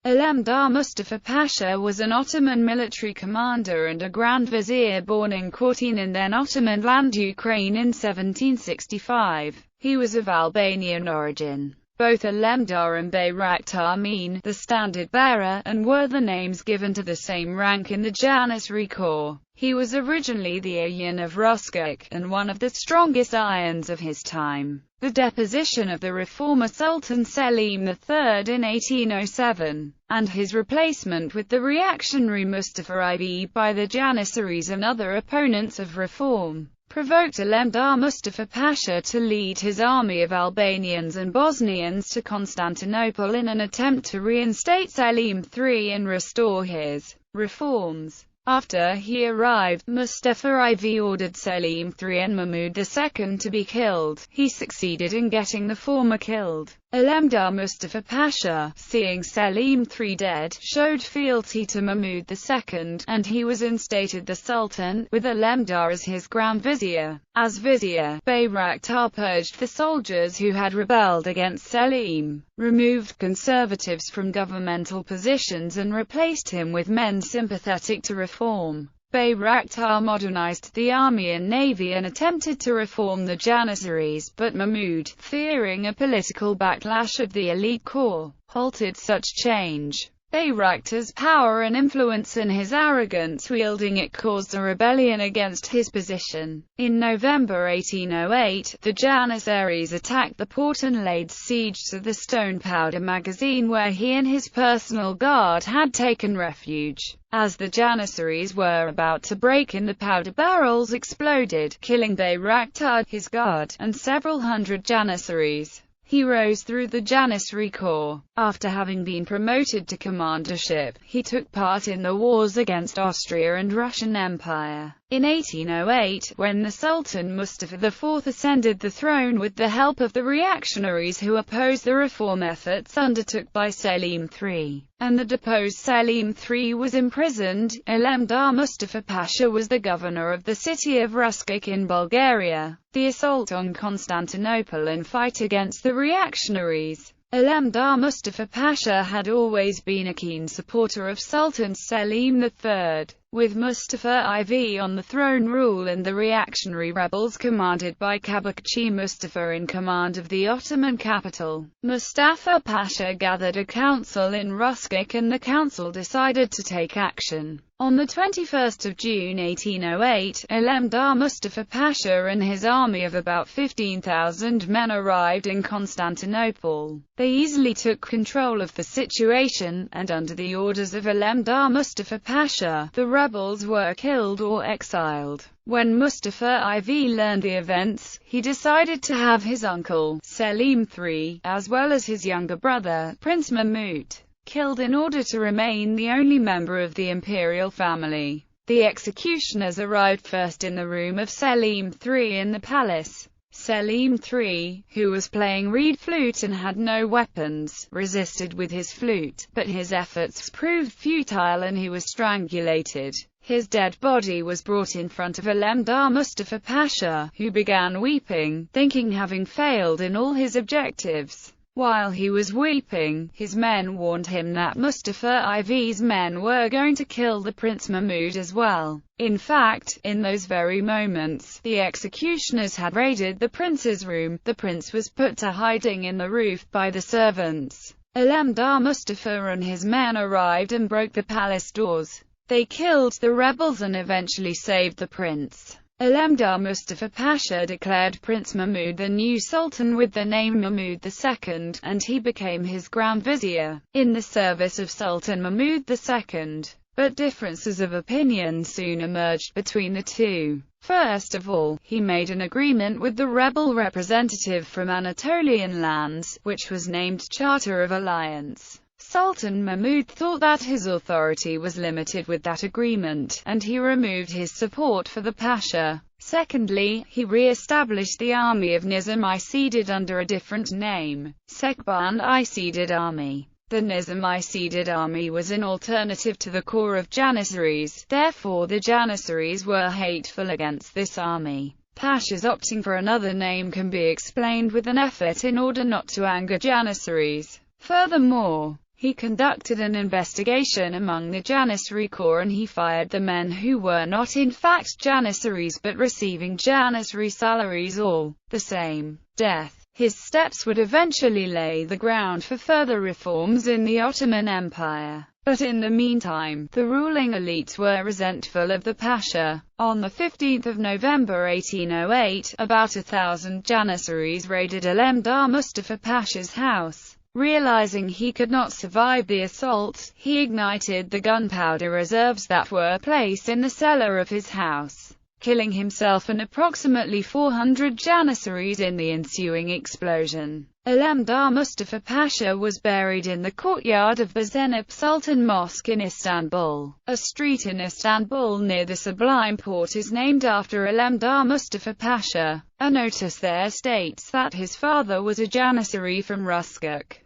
Alemdar Mustafa Pasha was an Ottoman military commander and a Grand Vizier born in Kortin in then Ottoman land Ukraine in 1765. He was of Albanian origin. Both Alemdar and Bayraktar mean the standard-bearer, and were the names given to the same rank in the Janissary Corps. He was originally the Ayan of Ruskik, and one of the strongest Ayans of his time. The deposition of the reformer Sultan Selim III in 1807, and his replacement with the reactionary Mustafa IV by the Janissaries and other opponents of reform, provoked Alemdar Mustafa Pasha to lead his army of Albanians and Bosnians to Constantinople in an attempt to reinstate Selim III and restore his reforms. After he arrived, Mustafa IV ordered Selim III and Mahmud II to be killed. He succeeded in getting the former killed. Alemdar Mustafa Pasha, seeing Selim III dead, showed fealty to Mahmud II, and he was instated the Sultan, with Alemdar as his Grand Vizier. As Vizier, Bayraktar purged the soldiers who had rebelled against Selim, removed conservatives from governmental positions and replaced him with men sympathetic to reform. Bayraktar modernized the army and navy and attempted to reform the Janissaries, but Mahmud, fearing a political backlash of the elite corps, halted such change. Bayraktar's power and influence and his arrogance wielding it caused a rebellion against his position. In November 1808, the Janissaries attacked the port and laid siege to the stone powder magazine where he and his personal guard had taken refuge. As the Janissaries were about to break in, the powder barrels exploded, killing Bayraktar, his guard, and several hundred Janissaries. He rose through the Janissary Corps. After having been promoted to commandership, he took part in the wars against Austria and Russian Empire. In 1808, when the Sultan Mustafa IV ascended the throne with the help of the reactionaries who opposed the reform efforts undertook by Selim III, and the deposed Selim III was imprisoned, Alemdar Mustafa Pasha was the governor of the city of Ruskik in Bulgaria. The assault on Constantinople and fight against the reactionaries. Alemdar Mustafa Pasha had always been a keen supporter of Sultan Selim III. With Mustafa IV on the throne, rule and the reactionary rebels commanded by Kabakchi Mustafa in command of the Ottoman capital, Mustafa Pasha gathered a council in Ruskik and the council decided to take action. On 21 June 1808, Alemdar Mustafa Pasha and his army of about 15,000 men arrived in Constantinople. They easily took control of the situation, and under the orders of Alemdar Mustafa Pasha, the rebels were killed or exiled. When Mustafa IV learned the events, he decided to have his uncle, Selim III, as well as his younger brother, Prince Mahmud, killed in order to remain the only member of the imperial family. The executioners arrived first in the room of Selim III in the palace. Selim III, who was playing reed flute and had no weapons, resisted with his flute, but his efforts proved futile and he was strangulated. His dead body was brought in front of Alemdar Mustafa Pasha, who began weeping, thinking having failed in all his objectives. While he was weeping, his men warned him that Mustafa IV's men were going to kill the Prince Mahmud as well. In fact, in those very moments, the executioners had raided the prince's room. The prince was put to hiding in the roof by the servants. Alemdar Mustafa and his men arrived and broke the palace doors. They killed the rebels and eventually saved the prince. Alemdar Mustafa Pasha declared Prince Mahmud the new sultan with the name Mahmud II, and he became his Grand Vizier, in the service of Sultan Mahmud II. But differences of opinion soon emerged between the two. First of all, he made an agreement with the rebel representative from Anatolian lands, which was named Charter of Alliance. Sultan Mahmud thought that his authority was limited with that agreement, and he removed his support for the Pasha. Secondly, he re-established the army of Nizam I seeded under a different name, Sekban I seeded Army. The Nizam I seeded army was an alternative to the corps of Janissaries, therefore the Janissaries were hateful against this army. Pasha's opting for another name can be explained with an effort in order not to anger Janissaries. Furthermore, He conducted an investigation among the Janissary Corps and he fired the men who were not in fact Janissaries but receiving Janissary salaries, all the same. Death. His steps would eventually lay the ground for further reforms in the Ottoman Empire. But in the meantime, the ruling elites were resentful of the Pasha. On 15 November 1808, about 1,000 Janissaries raided Alemdar Mustafa Pasha's house. Realizing he could not survive the assault, he ignited the gunpowder reserves that were placed in the cellar of his house, killing himself and approximately 400 Janissaries in the ensuing explosion. Alemdar Mustafa Pasha was buried in the courtyard of the Zeynep Sultan Mosque in Istanbul. A street in Istanbul near the Sublime Porte is named after Alemdar Mustafa Pasha. A notice there states that his father was a Janissary from Ruskuk.